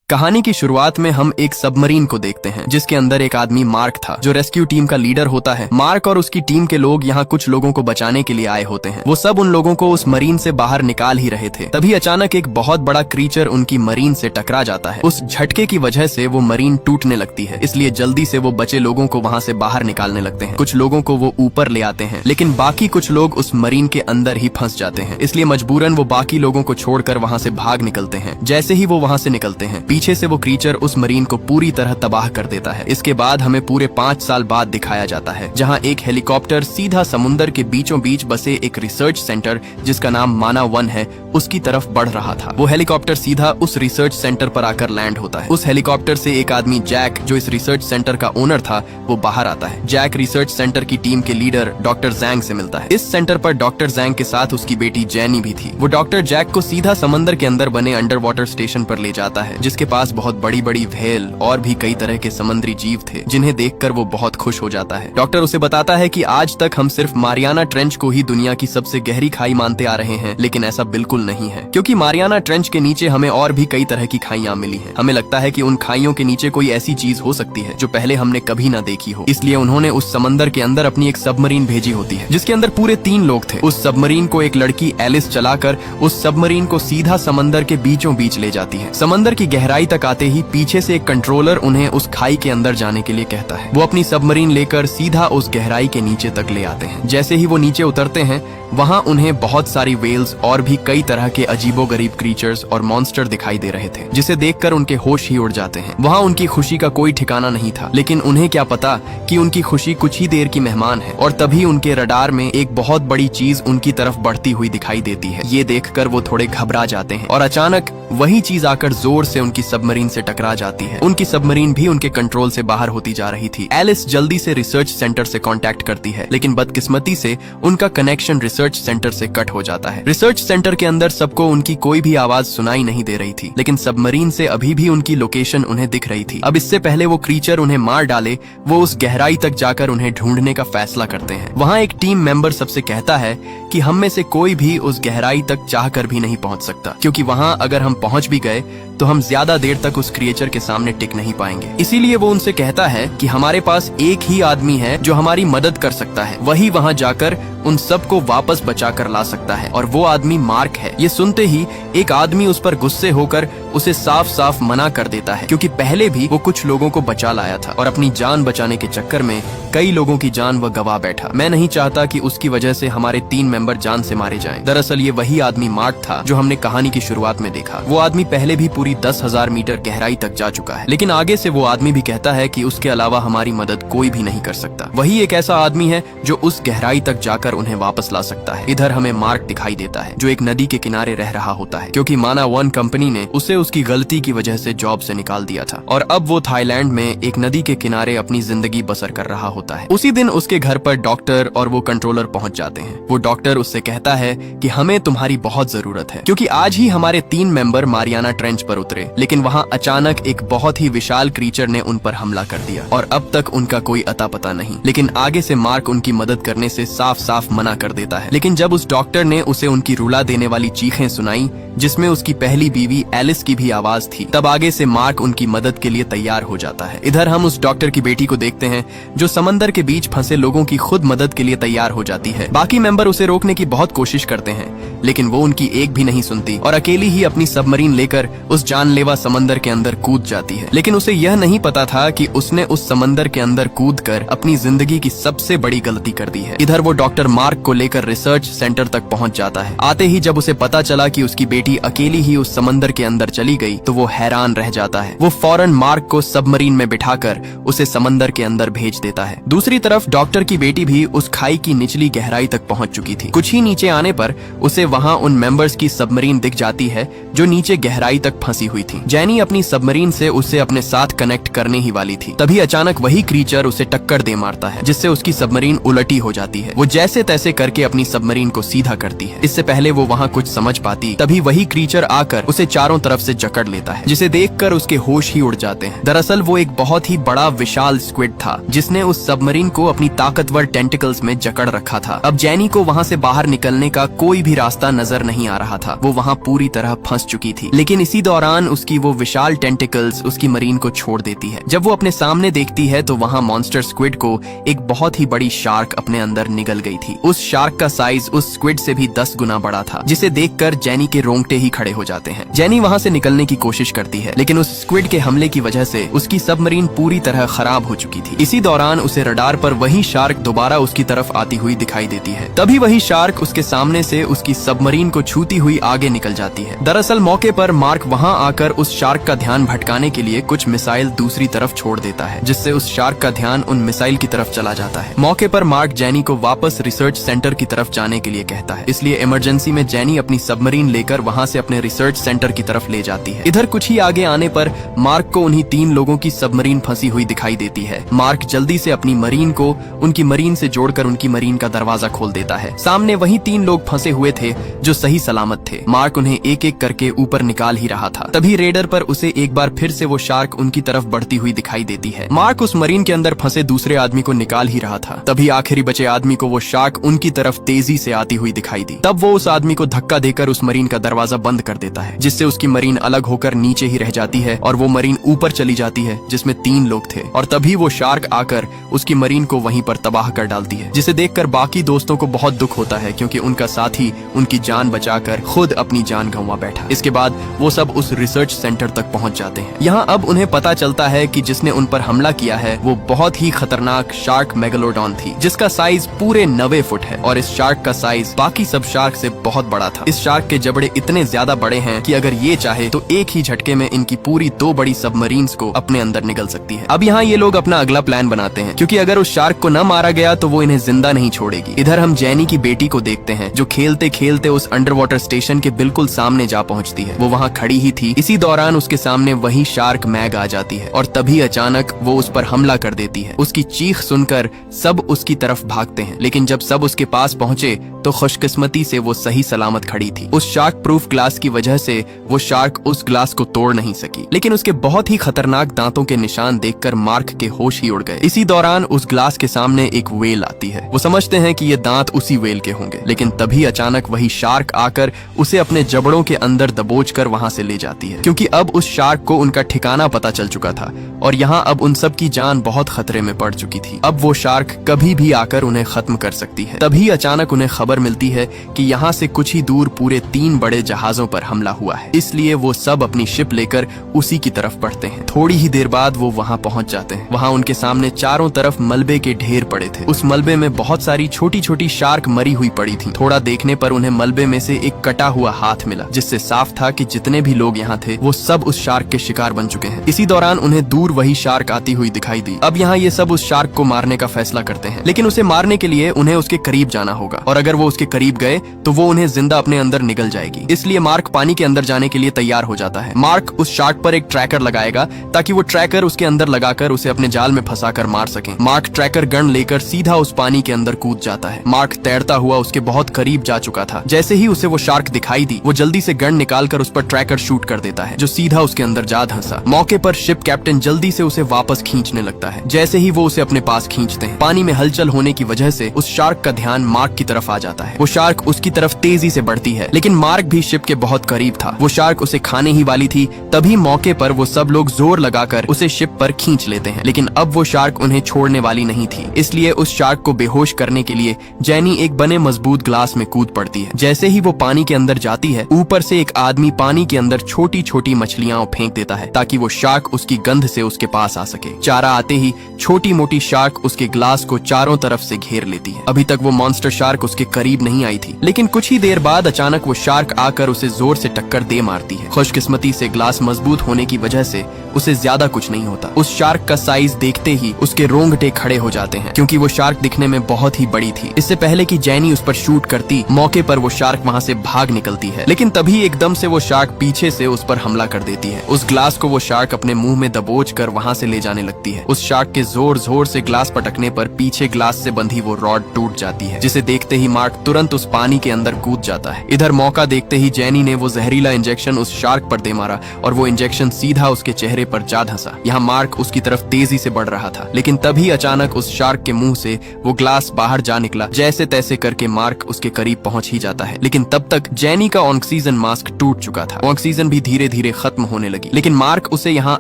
कहानी की शुरुआत में हम एक सबमरीन को देखते हैं जिसके अंदर एक आदमी मार्क था जो रेस्क्यू टीम का लीडर होता है। मार्क और उसकी टीम के लोग यहाँ कुछ लोगों को बचाने के लिए आए होते हैं। वो सब उन लोगों को उस मरीन से बाहर निकाल ही रहे थे। तभी अचानक एक बहुत बड़ा क्रीचर उनकी मरीन से टकरा जाता है। उस झटके की वजह से वो मरीन टूटने लगती है, इसलिए जल्दी से वो बचे लोगों को वहाँ से बाहर निकालने लगते हैं। कुछ लोगों को वो ऊपर ले आते हैं, लेकिन बाकी कुछ लोग उस मरीन के अंदर ही फंस जाते हैं। इसलिए मजबूरन वो बाकी लोगों को छोड़कर वहाँ से भाग निकलते हैं। जैसे ही वो वहाँ से निकलते हैं, पीछे से वो क्रीचर उस मरीन को पूरी तरह तबाह कर देता है। इसके बाद हमें पूरे 5 साल बाद दिखाया जाता है, जहां एक हेलीकॉप्टर सीधा समुद्र के बीचों बीच बसे एक रिसर्च सेंटर जिसका नाम माना 1 है उसकी तरफ बढ़ रहा था। वो हेलीकॉप्टर सीधा उस रिसर्च सेंटर पर आकर लैंड होता है। उस हेलीकॉप्टर से एक आदमी जैक, जो इस रिसर्च सेंटर का ओनर था, वो बाहर आता है। जैक रिसर्च सेंटर की टीम के लीडर डॉक्टर जैंग से मिलता है। इस सेंटर पर डॉक्टर जैंग के साथ उसकी बेटी जैनी भी थी। वो डॉक्टर जैक को सीधा समंदर के अंदर बने अंडर वाटर स्टेशन पर ले जाता है, जिसके पास बहुत बड़ी व्हेल और भी कई तरह के समुद्री जीव थे, जिन्हें देखकर वो बहुत खुश हो जाता है। डॉक्टर उसे बताता है कि आज तक हम सिर्फ मारियाना ट्रेंच को ही दुनिया की सबसे गहरी खाई मानते आ रहे हैं, लेकिन ऐसा बिल्कुल नहीं है, क्योंकि मारियाना ट्रेंच के नीचे हमें और भी कई तरह की खाइयां मिली हैं। हमें लगता है कि उन खाइयों के नीचे कोई ऐसी चीज हो सकती है जो पहले हमने कभी ना देखी हो। इसलिए उन्होंने उस समंदर के अंदर अपनी एक सबमरीन भेजी होती है, जिसके अंदर पूरे 3 लोग थे। उस सबमरीन को एक लड़की एलिस चलाकर उस सबमरीन को सीधा समंदर के बीचों बीच ले जाती है। समंदर की गहराई तक आते ही पीछे से एक कंट्रोलर उन्हें उस खाई के अंदर जाने के लिए कहता है। वो अपनी सबमरीन लेकर सीधा उस गहराई के नीचे तक ले आते हैं। जैसे ही वो नीचे उतरते हैं, वहाँ उन्हें बहुत सारी वेल्स और भी कई तरह के अजीबोगरीब क्रीचर्स और मॉन्स्टर दिखाई दे रहे थे, जिसे देखकर उनके होश ही उड़ जाते हैं। वहाँ उनकी खुशी का कोई ठिकाना नहीं था, लेकिन उन्हें क्या पता कि उनकी खुशी कुछ ही देर की मेहमान है। और तभी उनके रडार में एक बहुत बड़ी चीज उनकी तरफ बढ़ती हुई दिखाई देती है। ये देखकर वो थोड़े घबरा जाते हैं और अचानक वही चीज आकर जोर से उनकी सबमरीन से टकरा जाती है। उनकी सबमरीन भी उनके कंट्रोल से बाहर होती जा रही थी। एलिस जल्दी से रिसर्च सेंटर से कांटेक्ट करती है, लेकिन बदकिस्मती से उनका कनेक्शन रिसर्च सेंटर से कट हो जाता है। रिसर्च सेंटर के अंदर सबको उनकी कोई भी आवाज सुनाई नहीं दे रही थी, लेकिन सबमरीन से अभी भी उनकी लोकेशन उन्हें दिख रही थी। अब इससे पहले वो क्रीचर उन्हें मार डाले, वो उस गहराई तक जाकर उन्हें ढूंढने का फैसला करते हैं। वहाँ एक टीम मेंबर सबसे कहता है कि हम में से कोई भी उस गहराई तक चाहकर भी नहीं पहुंच सकता, क्योंकि वहाँ अगर हम पहुंच भी गए तो हम ज्यादा देर तक उस क्रिएचर के सामने टिक नहीं पाएंगे। इसीलिए वो उनसे कहता है कि हमारे पास एक ही आदमी है जो हमारी मदद कर सकता है, वही वहाँ जाकर उन सबको वापस बचाकर ला सकता है, और वो आदमी मार्क है। ये सुनते ही एक आदमी उस पर गुस्से होकर उसे साफ साफ मना कर देता है, क्योंकि पहले भी वो कुछ लोगों को बचा लाया था और अपनी जान बचाने के चक्कर में कई लोगों की जान वो गवा बैठा। मैं नहीं चाहता कि उसकी वजह से हमारे 3 मेंबर जान से मारे जाएं। दरअसल ये वही आदमी मार्क था जो हमने कहानी की शुरुआत में देखा। वो आदमी पहले भी पूरी 10,000 मीटर गहराई तक जा चुका है, लेकिन आगे से वो आदमी भी कहता है कि उसके अलावा हमारी मदद कोई भी नहीं कर सकता। वही एक ऐसा आदमी है जो उस गहराई तक जाकर उन्हें वापस ला सकता है। इधर हमें मार्क दिखाई देता है जो एक नदी के किनारे रह रहा होता है, क्योंकि माना 1 कंपनी ने उसे उसकी गलती की वजह से जॉब से निकाल दिया था, और अब वो थाईलैंड में एक नदी के किनारे अपनी जिंदगी बसर कर रहा होता है। उसी दिन उसके घर पर डॉक्टर और वो कंट्रोलर पहुंच जाते हैं। वो डॉक्टर उससे कहता है कि हमें तुम्हारी बहुत जरूरत है, क्योंकि आज ही हमारे 3 मेंबर मारियाना ट्रेंच पर उतरे, लेकिन वहाँ अचानक एक बहुत ही विशाल क्रीचर ने उन पर हमला कर दिया और अब तक उनका कोई अता पता नहीं। लेकिन आगे से मार्क उनकी मदद करने से साफ साफ मना कर देता है। लेकिन जब उस डॉक्टर ने उसे उनकी रुला देने वाली चीखें सुनाई, जिसमें उसकी पहली बीवी एलिस की भी आवाज थी, तब आगे से मार्क उनकी मदद के लिए तैयार हो जाता है। इधर हम उस डॉक्टर की बेटी को देखते हैं जो समंदर के बीच फंसे लोगों की खुद मदद के लिए तैयार हो जाती है। बाकी मेंबर उसे रोकने की बहुत कोशिश करते हैं, लेकिन वो उनकी एक भी नहीं सुनती और अकेली ही अपनी सबमरीन लेकर उस जानलेवा समंदर के अंदर कूद जाती है। लेकिन उसे यह नहीं पता था कि उसने उस समंदर के अंदर कूदकर अपनी जिंदगी की सबसे बड़ी गलती कर दी है। इधर वो डॉक्टर मार्क को लेकर रिसर्च सेंटर तक पहुंच जाता है। आते ही जब उसे पता चला कि उसकी बेटी अकेली ही उस समंदर के अंदर चली गई, तो वो हैरान रह जाता है। वो फौरन मार्क को सबमरीन में बिठाकर उसे समंदर के अंदर भेज देता है। दूसरी तरफ डॉक्टर की बेटी भी उस खाई की निचली गहराई तक पहुंच चुकी थी। कुछ ही नीचे आने पर उसे वहां उन मेंबर्स की सबमरीन दिख जाती है जो नीचे गहराई तक फंसी हुई थी। जैनी अपनी सबमरीन से उसे अपने साथ कनेक्ट करने ही वाली थी, तभी अचानक वही क्रीचर उसे टक्कर दे मारता है, जिससे उसकी सबमरीन उलटी हो जाती है। वो जैसे तैसे करके अपनी सबमरीन को सीधा करती है। इससे पहले वो वहाँ कुछ समझ पाती, तभी वही क्रीचर आकर उसे चारों तरफ से जकड़ लेता है, जिसे देखकर उसके होश ही उड़ जाते हैं। दरअसल वो एक बहुत ही बड़ा विशाल स्क्विड था जिसने उस सबमरीन को अपनी ताकतवर टेंटिकल्स में जकड़ रखा था। अब जैनी को वहाँ से बाहर निकलने का कोई भी रास्ता नजर नहीं आ रहा था। वो वहाँ पूरी तरह फंस चुकी थी, लेकिन इसी दौरान उसकी वो विशाल टेंटिकल्स उसकी मरीन को छोड़ देती है। जब वो अपने सामने देखती है तो वहाँ मॉन्स्टर स्क्विड को एक बहुत ही बड़ी शार्क अपने अंदर निगल गई थी। उस शार्क का साइज उस स्क्विड से भी 10 गुना बड़ा था, जिसे देखकर जैनी के रोंगटे ही खड़े हो जाते हैं। जैनी वहाँ से निकलने की कोशिश करती है, लेकिन उस स्क्विड के हमले की वजह से उसकी सबमरीन पूरी तरह खराब हो चुकी थी। इसी दौरान उसे रडार पर वही शार्क दोबारा उसकी तरफ आती हुई दिखाई देती है। तभी वही शार्क उसके सामने से उसकी सबमरीन को छूती हुई आगे निकल जाती है। दरअसल मौके पर मार्क वहाँ आकर उस शार्क का ध्यान भटकाने के लिए कुछ मिसाइल दूसरी तरफ छोड़ देता है, जिससे उस शार्क का ध्यान उन मिसाइल की तरफ चला जाता है। मौके पर मार्क जैनी को वापस रिसर्च सेंटर की तरफ जाने के लिए कहता है, इसलिए इमरजेंसी में जैनी अपनी सबमरीन लेकर वहाँ से अपने रिसर्च सेंटर की तरफ ले जाती है। इधर कुछ ही आगे आने पर मार्क को उन्हीं 3 लोगों की सबमरीन फंसी हुई दिखाई देती है। मार्क जल्दी से अपनी मरीन को उनकी मरीन से जोड़कर उनकी मरीन का दरवाजा खोल देता है। सामने वही 3 लोग फंसे हुए थे जो सही सलामत थे। मार्क उन्हें एक एक करके ऊपर निकाल ही रहा था। तभी रेडर पर उसे एक बार फिर से वो शार्क उनकी तरफ बढ़ती हुई दिखाई देती है। मार्क उस मरीन के अंदर फंसे दूसरे आदमी को निकाल ही रहा था। तभी आखिरी बचे आदमी को वो शार्क उनकी तरफ तेजी से आती हुई दिखाई दी। तब वो उस आदमी को धक्का देकर उस मरीन का दरवाजा बंद कर देता है, जिससे उसकी मरीन अलग होकर नीचे ही रह जाती है और वो मरीन ऊपर चली जाती है जिसमें 3 लोग थे। और तभी वो शार्क आकर उसकी मरीन को वहीं पर तबाह कर डालती है, जिसे देखकर बाकी दोस्तों को बहुत दुख होता है, क्योंकि उनका साथी उनकी जान बचाकर खुद अपनी जान गंवा बैठा। इसके बाद वो सब उस रिसर्च सेंटर तक पहुंच जाते हैं। यहाँ अब उन्हें पता चलता है कि जिसने उन पर हमला किया है वो बहुत ही खतरनाक शार्क मेगालोडॉन थी, जिसका साइज पूरे 90 फुट है और इस शार्क का साइज बाकी सब शार्क से बहुत बड़ा था। इस शार्क के जबड़े इतने ज्यादा बड़े हैं कि अगर ये चाहे तो एक ही झटके में इनकी पूरी 2 बड़ी सबमरीन्स को अपने अंदर निगल सकती है। अब यहाँ ये लोग अपना अगला प्लान बनाते हैं, क्योंकि अगर उस शार्क को न मारा गया तो वो इन्हें जिंदा नहीं छोड़ेगी। इधर हम जैनी की बेटी को देखते हैं, जो खेलते खेलते उस अंडर वाटर स्टेशन के बिल्कुल सामने जा पहुंचती है। वो वहाँ खड़ी ही थी। इसी दौरान उसके सामने वही शार्क मैग आ जाती है और तभी अचानक वो उस पर हमला कर देती है। उसकी चीख सुनकर सब उसकी तरफ भागते हैं, लेकिन जब सब उसके पास पहुंचे तो खुशकिस्मती से वो सही सलामत खड़ी थी। उस शार्क प्रूफ ग्लास की वजह से वो शार्क उस ग्लास को तोड़ नहीं सकी, लेकिन उसके बहुत ही खतरनाक दांतों के निशान देखकर मार्क के होश ही उड़ गए। इसी दौरान उस ग्लास के सामने एक वेल आती है। वो समझते हैं कि ये दांत उसी वेल के होंगे, लेकिन तभी अचानक वही शार्क आकर उसे अपने जबड़ों के अंदर दबोचकर वहां से ले जाती है, क्योंकि अब उस शार्क को उनका ठिकाना पता चल चुका था और यहाँ अब उन सब की जान बहुत खतरे में पड़ चुकी थी। अब वो शार्क कभी भी आकर उन्हें खत्म कर सकती है। तभी अचानक उन्हें खबर मिलती है कि यहाँ से कुछ ही दूर पूरे 3 बड़े जहाजों पर हमला हुआ है, इसलिए वो सब अपनी शिप लेकर उसी की तरफ बढ़ते हैं। थोड़ी ही देर बाद वो वहाँ पहुँच जाते हैं। वहाँ उनके सामने चारों तरफ मलबे के ढेर पड़े थे। उस मलबे में बहुत सारी छोटी छोटी शार्क मरी हुई पड़ी थी। थोड़ा देखने पर उन्हें मलबे में से एक कटा हुआ हाथ मिला, जिससे साफ था कि जितने भी लोग यहाँ थे वो सब उस शार्क के शिकार बन चुके हैं। इसी दौरान उन्हें दूर वही शार्क आती हुई दिखाई दी। अब यहाँ ये सब उस शार्क को मारने का फैसला करते हैं, लेकिन उसे मारने के लिए उन्हें उसके करीब जाना होगा और अगर वो उसके करीब गए तो वो उन्हें जिंदा अपने अंदर निगल जाएगी। इसलिए मार्क पानी के अंदर जाने के लिए तैयार हो जाता है। मार्क उस शार्क पर एक ट्रैकर लगाएगा ताकि वो ट्रैकर उसके अंदर लगाकर उसे अपने जाल में फंसाकर मार सके। मार्क ट्रैकर गन लेकर सीधा उस पानी के अंदर कूद जाता है। मार्क तैरता हुआ उसके बहुत करीब जा चुका था। जैसे ही उसे वो शार्क दिखाई दी, वो जल्दी से गन निकालकर उस पर ट्रैकर शूट कर देता है, जो सीधा उसके अंदर जा धंसा। मौके पर शिप कैप्टन जल्दी से उसे वापस खींचने लगता है। जैसे ही वो उसे अपने पास खींचते हैं, पानी में हलचल होने की वजह से उस शार्क का ध्यान मार्क की तरफ आ जाता है। वो शार्क उसकी तरफ तेजी से बढ़ती है, लेकिन मार्क भी शिप के बहुत करीब था। वो शार्क उसे खाने ही वाली थी। तभी मौके पर वो सब लोग जोर लगाकर उसे शिप पर खींच लेते हैं, लेकिन अब वो शार्क उन्हें छोड़ने वाली नहीं थी। इसलिए उस शार्क को बेहोश करने के लिए जैनी एक बने मजबूत ग्लास में कूद पड़ती है। जैसे ही वो पानी के अंदर जाती है, ऊपर से एक आदमी पानी के अंदर छोटी छोटी मछलियां फेंक देता है ताकि वो शार्क उसकी गंध से उसके पास आ सके। चारा आते ही छोटी मोटी शार्क उसके ग्लास को चारों तरफ से घेर लेती है। अभी तक वो मॉन्स्टर शार्क उसके करीब नहीं आई थी, लेकिन कुछ ही देर बाद अचानक वो शार्क आकर उसे जोर से टक्कर दे मारती है। खुशकिस्मती से ग्लास मजबूत होने की वजह से उसे ज्यादा कुछ नहीं होता। उस शार्क का साइज देखते ही उसके रोंगटे खड़े हो जाते हैं, क्योंकि वो शार्क दिखने में बहुत ही बड़ी थी। इससे पहले कि जैनी उस पर शूट करती, मौके पर वो शार्क वहाँ से भाग निकलती है, लेकिन तभी एकदम से वो शार्क पीछे से उस पर हमला कर देती है। उस ग्लास को वो शार्क अपने मुंह में दबोच कर वहाँ से ले जाने लगती है। उस शार्क के जोर जोर से ग्लास पटकने पर पीछे ग्लास से बंधी वो रॉड टूट जाती है, जिसे देखते ही मार्क शार्क तुरंत उस पानी के अंदर कूद जाता है। इधर मौका देखते ही जेनी ने वो जहरीला इंजेक्शन उस शार्क पर दे मारा और वो इंजेक्शन सीधा उसके चेहरे पर जा धंसा। यहाँ मार्क उसकी तरफ तेजी से बढ़ रहा था, लेकिन तभी अचानक उस शार्क के मुंह से वो ग्लास बाहर जा निकला। जैसे तैसे करके मार्क उसके करीब पहुंच ही जाता है, लेकिन तब तक जेनी का ऑक्सीजन मास्क टूट चुका था। ऑक्सीजन भी धीरे धीरे खत्म होने लगी, लेकिन मार्क उसे यहाँ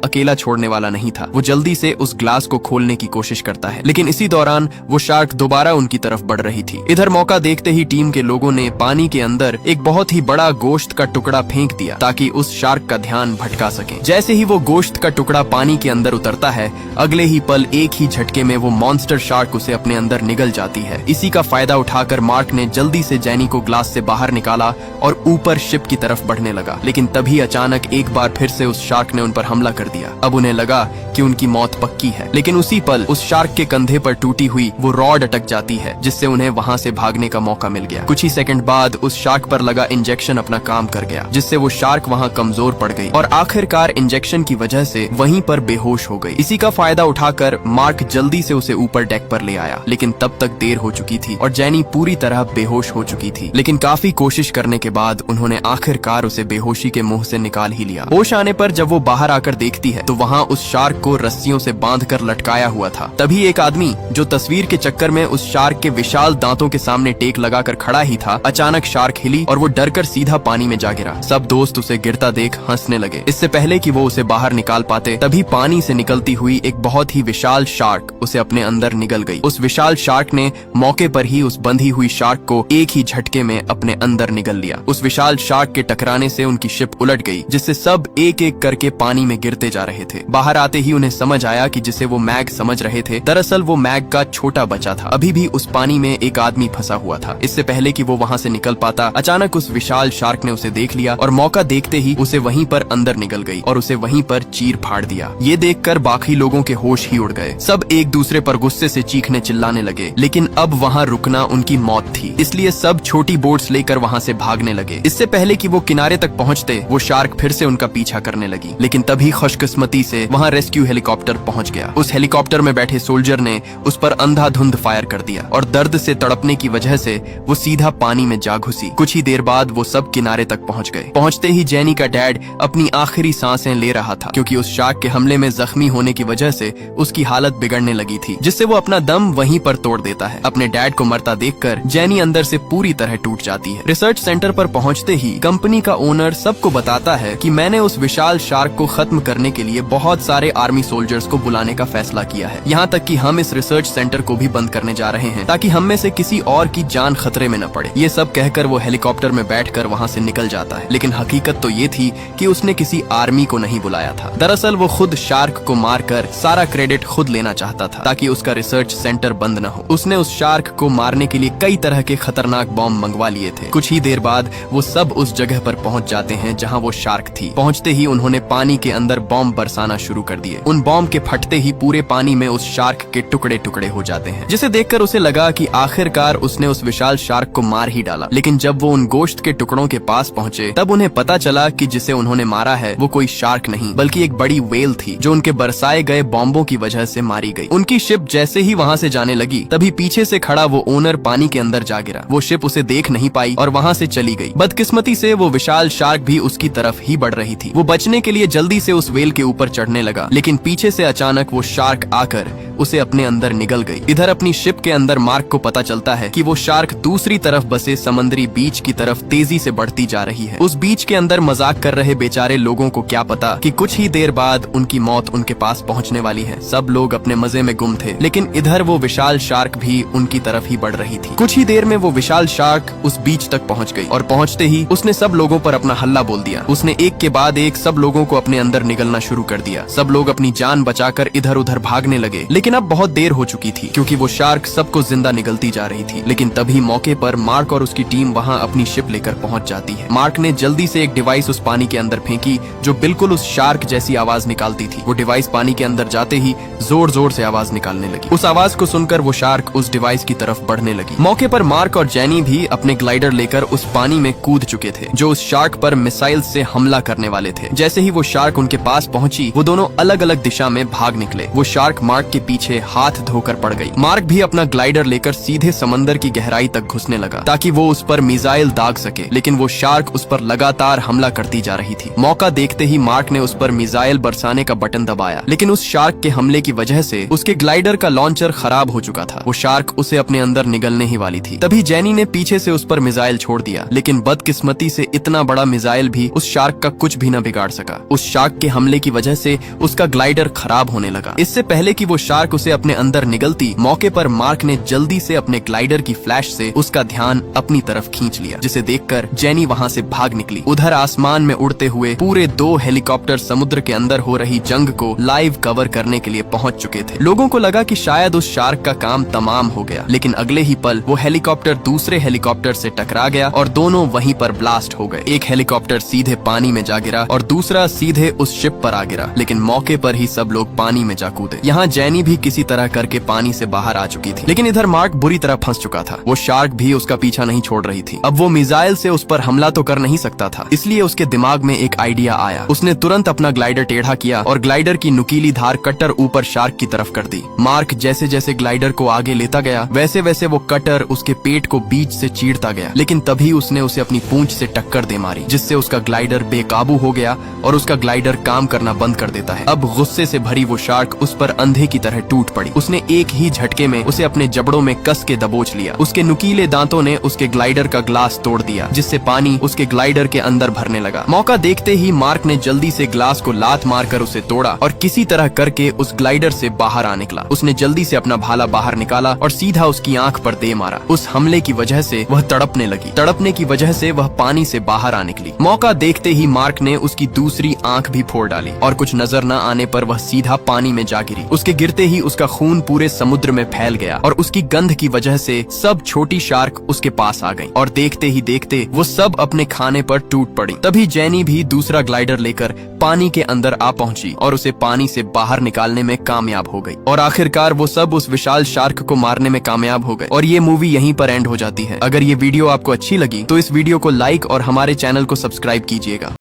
अकेला छोड़ने वाला नहीं था। वो जल्दी से उस ग्लास को खोलने की कोशिश करता है, लेकिन इसी दौरान वो शार्क दोबारा उनकी तरफ बढ़ रही थी। इधर मौका देखते ही टीम के लोगों ने पानी के अंदर एक बहुत ही बड़ा गोश्त का टुकड़ा फेंक दिया ताकि उस शार्क का ध्यान भटका सके। जैसे ही वो गोश्त का टुकड़ा पानी के अंदर उतरता है, अगले ही पल एक ही झटके में वो मॉन्स्टर शार्क उसे अपने अंदर निगल जाती है। इसी का फायदा उठाकर मार्क ने जल्दी से जेनी को ग्लास से बाहर निकाला और ऊपर शिप की तरफ बढ़ने लगा, लेकिन तभी अचानक एक बार फिर से उस शार्क ने उन पर हमला कर दिया। अब उन्हें लगा कि उनकी मौत पक्की है, लेकिन उसी पल उस शार्क के कंधे पर टूटी हुई वो रॉड अटक जाती है, जिससे उन्हें वहां से भागने का मौका मिल गया। कुछ ही सेकंड बाद उस शार्क पर लगा इंजेक्शन अपना काम कर गया, जिससे वो शार्क वहां कमजोर पड़ गई और आखिरकार इंजेक्शन की वजह से वहीं पर बेहोश हो गई। इसी का फायदा उठाकर मार्क जल्दी से उसे ऊपर डेक पर ले आया, लेकिन तब तक देर हो चुकी थी और जेनी पूरी तरह बेहोश हो चुकी थी। लेकिन काफी कोशिश करने के बाद उन्होंने आखिरकार उसे बेहोशी के मुंह से निकाल ही लिया। होश आने पर जब वो बाहर आकर देखती है तो वहाँ उस शार्क को रस्सियों से बांधकर लटकाया हुआ था। तभी एक आदमी जो तस्वीर के चक्कर में उस शार्क के विशाल दांतों के सामने टेक लगाकर खड़ा ही था, अचानक शार्क हिली और वो डरकर सीधा पानी में जा गिरा। सब दोस्त उसे गिरता देख हंसने लगे। इससे पहले कि वो उसे बाहर निकाल पाते, तभी पानी से निकलती हुई एक बहुत ही विशाल शार्क उसे अपने अंदर निगल गई। उस विशाल शार्क ने मौके पर ही उस बंधी हुई शार्क को एक ही झटके में अपने अंदर निगल लिया। उस विशाल शार्क के टकराने से उनकी शिप उलट गई, जिससे सब एक एक करके पानी में गिरते जा रहे थे। बाहर आते ही उन्हें समझ आया कि जिसे वो मैग समझ रहे थे, दरअसल वो मैग का छोटा बच्चा था। अभी भी उस पानी में एक आदमी फंसा हुआ था। इससे पहले कि वो वहाँ से निकल पाता, अचानक उस विशाल शार्क ने उसे देख लिया और मौका देखते ही उसे वहीं पर अंदर निगल गई और उसे वहीं पर चीर फाड़ दिया। ये देखकर बाकी लोगों के होश ही उड़ गए। सब एक दूसरे पर गुस्से से चीखने चिल्लाने लगे, लेकिन अब वहाँ रुकना उनकी मौत थी, इसलिए सब छोटी बोट्स लेकर वहाँ से भागने लगे। इससे पहले कि वो किनारे तक पहुँचते, वो शार्क फिर से उनका पीछा करने लगी, लेकिन तभी खुशकिस्मती से वहाँ रेस्क्यू हेलीकॉप्टर पहुँच गया। उस हेलीकॉप्टर में बैठे सोल्जर ने उस पर अंधाधुंध फायर कर दिया और दर्द से तड़पने की वजह से वो सीधा पानी में जा घुसी। कुछ ही देर बाद वो सब किनारे तक पहुँच गए। पहुँचते ही जेनी का डैड अपनी आखिरी सांसें ले रहा था, क्योंकि उस शार्क के हमले में जख्मी होने की वजह से उसकी हालत बिगड़ने लगी थी, जिससे वो अपना दम वहीं पर तोड़ देता है। अपने डैड को मरता देखकर जेनी अंदर से पूरी तरह टूट जाती है। रिसर्च सेंटर पर पहुंचते ही कंपनी का ओनर सबको बताता है कि मैंने उस विशाल शार्क को खत्म करने के लिए बहुत सारे आर्मी सोल्जर्स को बुलाने का फैसला किया है। यहाँ तक कि हम इस रिसर्च सेंटर को भी बंद करने जा रहे हैं, ताकि हम में से किसी और की जान खतरे में न पड़े। ये सब कहकर वो हेलीकॉप्टर में बैठकर वहाँ से निकल जाता है, लेकिन हकीकत तो ये थी कि उसने किसी आर्मी को नहीं बुलाया था। दरअसल वो खुद शार्क को मारकर सारा क्रेडिट खुद लेना चाहता था, ताकि उसका रिसर्च सेंटर बंद न हो। उसने उस शार्क को मारने के लिए कई तरह के खतरनाक बॉम्ब मंगवा लिए थे। कुछ ही देर बाद वो सब उस जगह पर पहुंच जाते हैं जहां वो शार्क थी। पहुंचते ही उन्होंने पानी के अंदर बॉम्ब बरसाना शुरू कर दिए। उन बॉम्ब के फटते ही पूरे पानी में उस शार्क के टुकड़े टुकड़े हो जाते हैं, जिसे देखकर उसे लगा कि आखिरकार उसने उस विशाल शार्क को मार ही डाला। लेकिन जब वो उन गोश्त के टुकड़ों के पास पहुंचे, तब उन्हें पता चला कि जिसे उन्होंने मारा है वो कोई शार्क नहीं, बल्कि एक बड़ी व्हेल थी, जो उनके बरसाए गए बॉम्बों की वजह से मारी गई। उनकी शिप जैसे ही वहाँ से जाने लगी, तभी पीछे से खड़ा वो ओनर पानी के अंदर जा गिरा। वो शिप उसे देख नहीं पाई और वहाँ से चली गई। बदकिस्मती से वो विशाल शार्क भी उसकी तरफ ही बढ़ रही थी। वो बचने के लिए जल्दी से उस व्हेल के ऊपर चढ़ने लगा, लेकिन पीछे से अचानक वो शार्क आकर उसे अपने अंदर निगल गई। इधर अपनी शिप के अंदर मार्क को पता चलता है कि वो शार्क दूसरी तरफ बसे समुद्री बीच की तरफ तेजी से बढ़ती जा रही है। उस बीच के अंदर मजाक कर रहे बेचारे लोगों को क्या पता कि कुछ ही देर बाद उनकी मौत उनके पास पहुंचने वाली है। सब लोग अपने मजे में गुम थे, लेकिन इधर वो विशाल शार्क भी उनकी तरफ ही बढ़ रही थी। कुछ ही देर में वो विशाल शार्क उस बीच तक पहुंच गई और पहुंचते ही उसने सब लोगों पर अपना हल्ला बोल दिया। उसने एक के बाद एक सब लोगों को अपने अंदर निगलना शुरू कर दिया। सब लोग अपनी जान बचाकर इधर उधर भागने लगे, लेकिन अब बहुत देर हो चुकी थी, क्योंकि वो शार्क सबको जिंदा निगलती जा रही थी। लेकिन तभी मौके पर मार्क और उसकी टीम वहाँ अपनी शिप लेकर पहुंच जाती है। मार्क ने जल्दी से एक डिवाइस उस पानी के अंदर फेंकी, जो बिल्कुल उस शार्क जैसी आवाज निकालती थी। वो डिवाइस पानी के अंदर जाते ही जोर जोर से आवाज निकालने लगी। उस आवाज को सुनकर वो शार्क उस डिवाइस की तरफ बढ़ने लगी। मौके पर मार्क और जेनी भी अपने ग्लाइडर लेकर उस पानी में कूद चुके थे, जो उस शार्क पर मिसाइल से हमला करने वाले थे। जैसे ही वो शार्क उनके पास पहुंची, वो दोनों अलग अलग दिशा में भाग निकले। वो शार्क मार्क के पीछे हाथ धोकर पड़ गई। मार्क भी अपना ग्लाइडर लेकर सीधे समंदर की गहराई तक घुसने लगा ताकि वो उस पर मिसाइल दाग सके, लेकिन वो शार्क उस पर लगातार हमला करती जा रही थी। मौका देखते ही मार्क ने उस पर मिसाइल बरसाने का बटन दबाया, लेकिन उस शार्क के हमले की वजह से उसके ग्लाइडर का लॉन्चर खराब हो चुका था। वो शार्क उसे अपने अंदर निगलने ही वाली थी। तभी जेनी ने पीछे से उस पर मिसाइल छोड़ दिया, लेकिन बदकिस्मती से इतना बड़ा मिसाइल भी उस शार्क का कुछ भी न बिगाड़ सका। उस शार्क के हमले की वजह से उसका ग्लाइडर खराब होने लगा। इससे पहले कि वो शार्क उसे अपने अंदर निगलती, मौके पर मार्क ने जल्दी से अपने ग्लाइडर की फ्लैश से उसका ध्यान अपनी तरफ खींच लिया, जिसे देखकर जेनी वहां से भाग निकली। उधर आसमान में उड़ते हुए पूरे 2 हेलीकॉप्टर समुद्र के अंदर हो रही जंग को लाइव कवर करने के लिए पहुंच चुके थे। लोगों को लगा कि शायद उस शार्क का काम तमाम हो गया, लेकिन अगले ही पल वो हेलीकॉप्टर दूसरे हेलीकॉप्टर से टकरा गया और दोनों वहीं पर ब्लास्ट हो गए। एक हेलीकॉप्टर सीधे पानी में जा गिरा और दूसरा सीधे उस शिप पर आ गिरा, लेकिन मौके पर ही सब लोग पानी में जा कूदे। यहाँ जेनी भी किसी तरह करके पानी से बाहर आ चुकी थी, लेकिन इधर मार्क बुरी तरह फंस चुका था। वो शार्क भी उसका पीछा नहीं छोड़ रही थी। अब वो मिसाइल से उस पर हमला तो कर नहीं सकता था, इसलिए उसके दिमाग में एक आइडिया आया। उसने तुरंत अपना ग्लाइडर टेढ़ा किया और ग्लाइडर की नुकीली धार कटर ऊपर शार्क की तरफ कर दी। मार्क जैसे जैसे ग्लाइडर को आगे लेता गया, वैसे वैसे वो कटर उसके पेट को बीच से चीरता गया, लेकिन तभी उसने उसे अपनी पूंछ से टक्कर दे मारी, जिससे उसका ग्लाइडर बेकाबू हो गया और उसका ग्लाइडर काम करना बंद कर देता है। अब गुस्से से भरी वो शार्क उस पर अंधे की तरह टूट पड़ी। उसने एक ही झटके में उसे अपने जबड़ों में कस के दबोच लिया। उसके नुकीले दांतों ने उसके ग्लाइडर का ग्लास तोड़ दिया, जिससे पानी उसके ग्लाइडर के अंदर भरने लगा। मौका देखते ही मार्क ने जल्दी से ग्लास को लात मारकर उसे तोड़ा और किसी तरह करके उस ग्लाइडर से बाहर आ निकला। उसने जल्दी से अपना भाला बाहर निकाला और सीधा उसकी आंख पर दे मारा। उस हमले की वजह से वह तड़पने लगी। तड़पने की वजह से वह पानी से बाहर आ निकली। मौका देखते ही मार्क ने उसकी दूसरी आंख भी फोड़ डाली और कुछ नजर न आने पर वह सीधा पानी में जा गिरी। उसके गिरते ही उसका खून पूरे समुद्र में फैल गया और उसकी गंध की वजह से सब छोटी शार्क उसके पास आ गई और देखते ही देखते वो सब अपने खाने पर टूट पड़ी। तभी जेनी भी दूसरा ग्लाइडर लेकर पानी के अंदर आ पहुंची और उसे पानी से बाहर निकालने में कामयाब हो गई और आखिरकार वो सब उस विशाल शार्क को मारने में कामयाब हो गए और ये मूवी यहीं पर एंड हो जाती है। अगर ये वीडियो आपको अच्छी लगी तो इस वीडियो को लाइक और हमारे चैनल को सब्सक्राइब कीजिएगा।